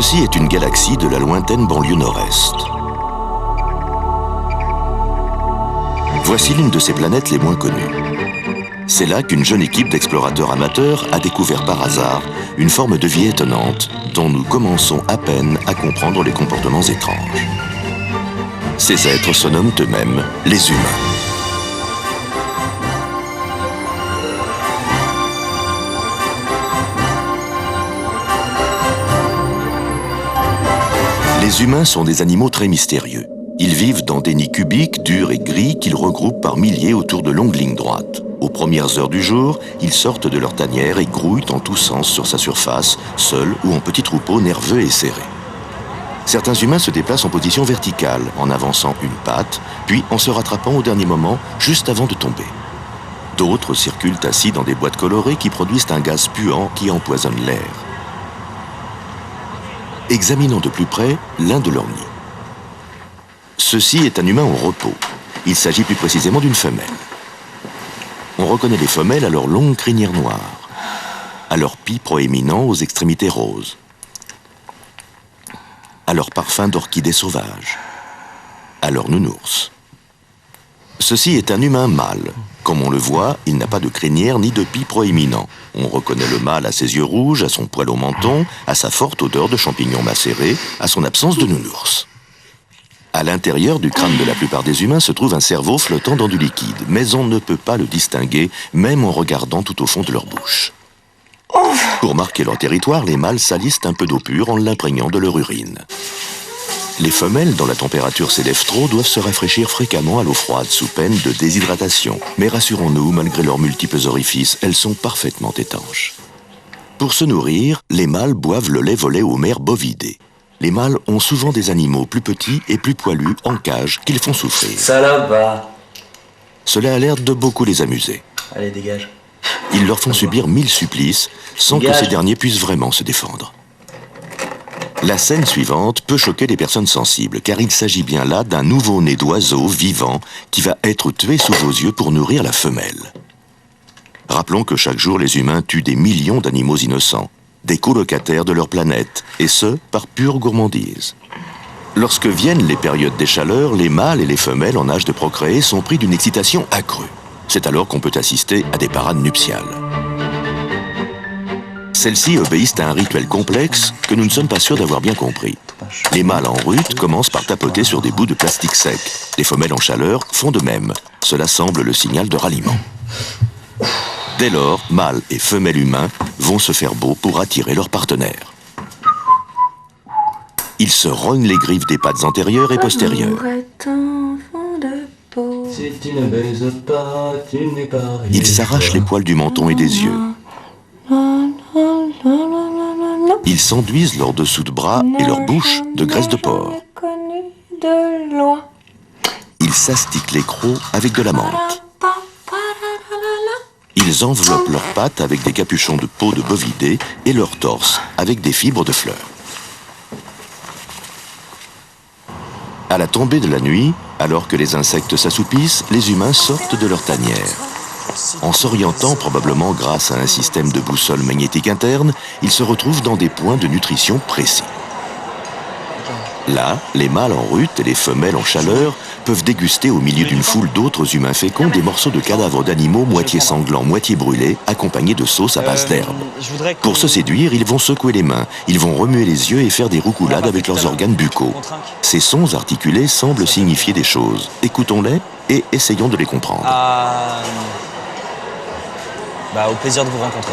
Ceci est une galaxie de la lointaine banlieue nord-est. Voici l'une de ces planètes les moins connues. C'est là qu'une jeune équipe d'explorateurs amateurs a découvert par hasard une forme de vie étonnante dont nous commençons à peine à comprendre les comportements étranges. Ces êtres se nomment eux-mêmes les humains. Les humains sont des animaux très mystérieux. Ils vivent dans des nids cubiques, durs et gris, qu'ils regroupent par milliers autour de longues lignes droites. Aux premières heures du jour, ils sortent de leur tanière et grouillent en tous sens sur sa surface, seuls ou en petits troupeaux nerveux et serrés. Certains humains se déplacent en position verticale, en avançant une patte, puis en se rattrapant au dernier moment, juste avant de tomber. D'autres circulent assis dans des boîtes colorées qui produisent un gaz puant qui empoisonne l'air. Examinons de plus près l'un de leurs nids. Ceci est un humain au repos. Il s'agit plus précisément d'une femelle. On reconnaît les femelles à leur longue crinière noire, à leur pis proéminent aux extrémités roses, à leur parfum d'orchidée sauvage, à leur nounours. Ceci est un humain mâle. Comme on le voit, il n'a pas de crinière ni de pis proéminent. On reconnaît le mâle à ses yeux rouges, à son poil au menton, à sa forte odeur de champignons macérés, à son absence de nounours. À l'intérieur du crâne de la plupart des humains se trouve un cerveau flottant dans du liquide, mais on ne peut pas le distinguer, même en regardant tout au fond de leur bouche. Pour marquer leur territoire, les mâles salissent un peu d'eau pure en l'imprégnant de leur urine. Les femelles, dont la température s'élève trop, doivent se rafraîchir fréquemment à l'eau froide sous peine de déshydratation. Mais rassurons-nous, malgré leurs multiples orifices, elles sont parfaitement étanches. Pour se nourrir, les mâles boivent le lait volé aux mères bovidées. Les mâles ont souvent des animaux plus petits et plus poilus en cage qu'ils font souffrir. Ça là-bas. Cela a l'air de beaucoup les amuser. Allez, dégage. Ils leur font subir 1000 supplices sans que ces derniers puissent vraiment se défendre. La scène suivante peut choquer les personnes sensibles, car il s'agit bien là d'un nouveau-né d'oiseau vivant qui va être tué sous vos yeux pour nourrir la femelle. Rappelons que chaque jour, les humains tuent des millions d'animaux innocents, des colocataires de leur planète, et ce, par pure gourmandise. Lorsque viennent les périodes des chaleurs, les mâles et les femelles en âge de procréer sont pris d'une excitation accrue. C'est alors qu'on peut assister à des parades nuptiales. Celles-ci obéissent à un rituel complexe que nous ne sommes pas sûrs d'avoir bien compris. Les mâles en rut commencent par tapoter sur des bouts de plastique sec. Les femelles en chaleur font de même. Cela semble le signal de ralliement. Dès lors, mâles et femelles humains vont se faire beau pour attirer leur partenaire. Ils se rognent les griffes des pattes antérieures et postérieures. Si tu ne baises pas, tu n'es pas riche. Ils s'arrachent les poils du menton et des yeux. Ils s'enduisent leurs dessous de bras et leur bouche de graisse de porc. Ils s'astiquent les crocs avec de la menthe. Ils enveloppent leurs pattes avec des capuchons de peau de bovidés et leur torse avec des fibres de fleurs. À la tombée de la nuit, alors que les insectes s'assoupissent, les humains sortent de leur tanière. En s'orientant probablement grâce à un système de boussole magnétique interne, ils se retrouvent dans des points de nutrition précis. Là, les mâles en rut et les femelles en chaleur peuvent déguster au milieu d'une foule d'autres humains féconds des morceaux de cadavres d'animaux moitié sanglants, moitié brûlés, accompagnés de sauces à base d'herbe. Pour se séduire, ils vont secouer les mains, ils vont remuer les yeux et faire des roucoulades avec leurs organes buccaux. Ces sons articulés semblent signifier des choses. Écoutons-les et essayons de les comprendre. Au plaisir de vous rencontrer.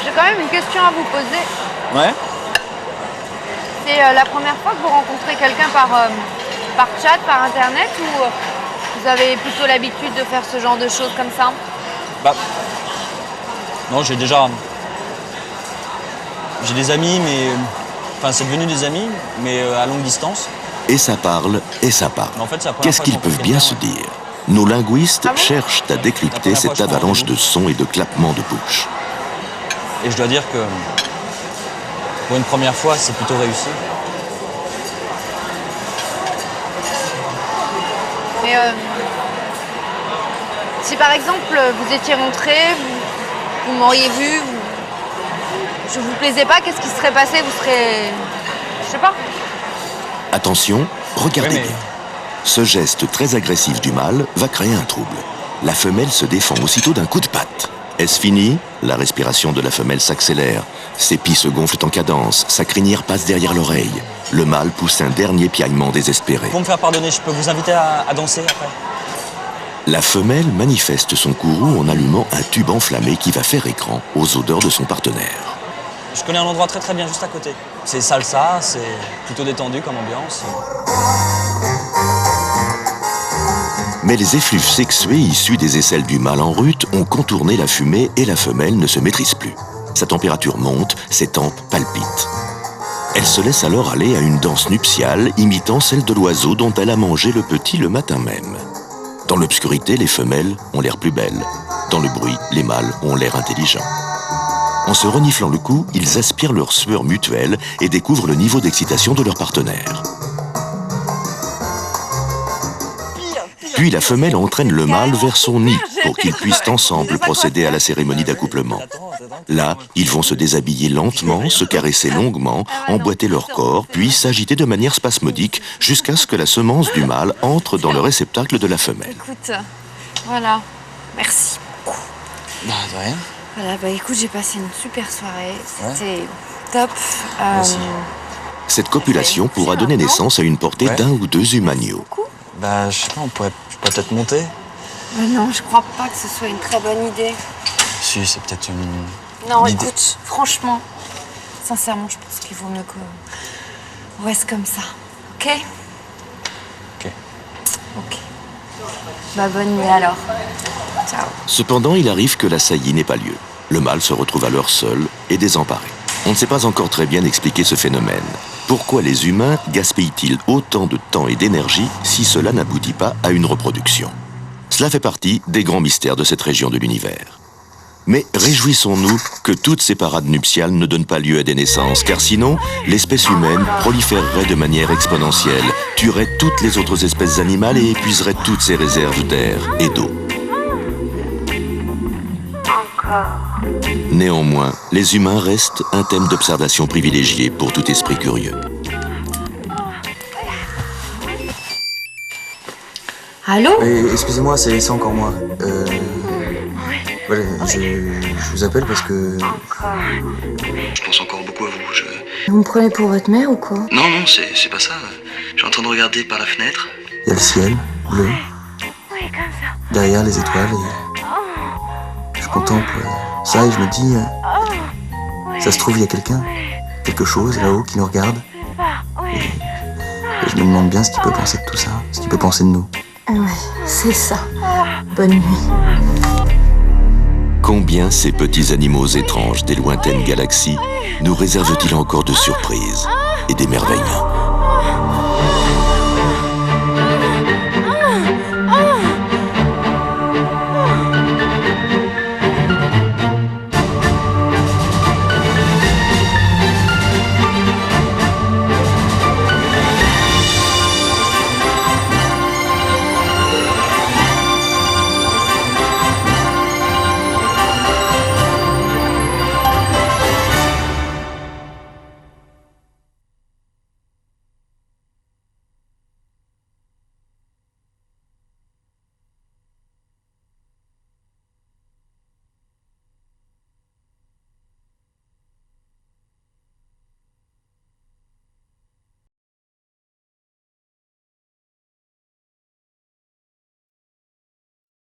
J'ai quand même une question à vous poser. Ouais. C'est la première fois que vous rencontrez quelqu'un par chat, par internet, ou vous avez plutôt l'habitude de faire ce genre de choses comme ça? Non, j'ai des amis, mais... Enfin, c'est devenu des amis, mais à longue distance. Et ça parle, et ça parle. En fait, Qu'est-ce qu'ils peuvent bien se dire? Nos linguistes cherchent à décrypter cette avalanche de sons et de clappements de bouche. Et je dois dire que pour une première fois, c'est plutôt réussi. Mais Si par exemple vous étiez rentré, vous m'auriez vu, je vous plaisais pas, qu'est-ce qui serait passé? Vous serez... Je sais pas. Attention, regardez Oui, mais- bien. Ce geste très agressif du mâle va créer un trouble. La femelle se défend aussitôt d'un coup de patte. Est-ce fini? La respiration de la femelle s'accélère. Ses pis se gonflent en cadence, sa crinière passe derrière l'oreille. Le mâle pousse un dernier piaillement désespéré. Pour me faire pardonner, je peux vous inviter à danser après? La femelle manifeste son courroux en allumant un tube enflammé qui va faire écran aux odeurs de son partenaire. Je connais un endroit très bien juste à côté. C'est salsa, c'est plutôt détendu comme ambiance. Mais les effluves sexués issus des aisselles du mâle en rut ont contourné la fumée et la femelle ne se maîtrise plus. Sa température monte, ses tempes palpitent. Elle se laisse alors aller à une danse nuptiale imitant celle de l'oiseau dont elle a mangé le petit le matin même. Dans l'obscurité, les femelles ont l'air plus belles. Dans le bruit, les mâles ont l'air intelligents. En se reniflant le cou, ils aspirent leur sueur mutuelle et découvrent le niveau d'excitation de leur partenaire. Puis la femelle entraîne le mâle vers son nid pour qu'ils puissent ensemble procéder à la cérémonie d'accouplement. Là, ils vont se déshabiller lentement, se caresser longuement, emboîter leur corps, puis s'agiter de manière spasmodique jusqu'à ce que la semence du mâle entre dans le réceptacle de la femelle. Écoute, voilà, merci. Bah, de rien. Voilà, bah écoute, j'ai passé une super soirée, c'était top. aussi. Cette copulation pourra donner naissance à une portée Ouais. d'un ou deux humanios. Bah, je sais pas, je pourrais peut-être monter. Non, je crois pas que ce soit une très bonne idée. Si, c'est peut-être une... Non, idée. écoute, franchement, sincèrement, je pense qu'il vaut mieux qu'on reste comme ça. Ok? Ok. Ok. Bah bonne nuit alors. Ciao. Cependant, il arrive que la saillie n'ait pas lieu. Le mâle se retrouve alors seul et désemparé. On ne sait pas encore très bien expliquer ce phénomène. Pourquoi les humains gaspillent-ils autant de temps et d'énergie si cela n'aboutit pas à une reproduction? Cela fait partie des grands mystères de cette région de l'univers. Mais réjouissons-nous que toutes ces parades nuptiales ne donnent pas lieu à des naissances, car sinon, l'espèce humaine proliférerait de manière exponentielle, tuerait toutes les autres espèces animales et épuiserait toutes ses réserves d'air et d'eau. Néanmoins, les humains restent un thème d'observation privilégié pour tout esprit curieux. Allô? Excusez-moi, c'est encore moi. Voilà, je vous appelle parce que... Je pense encore beaucoup à vous. Vous me prenez pour votre mère ou quoi? Non, c'est pas ça. Je suis en train de regarder par la fenêtre. Il y a le ciel, bleu. Derrière les étoiles et... Je contemple ça et je me dis... Ça se trouve, il y a quelqu'un, quelque chose là-haut qui nous regarde. Et je me demande bien ce qu'il peut penser de tout ça, ce qu'il peut penser de nous. Ouais, c'est ça. Bonne nuit. Combien ces petits animaux étranges des lointaines galaxies nous réservent-ils encore de surprises et d'émerveillements?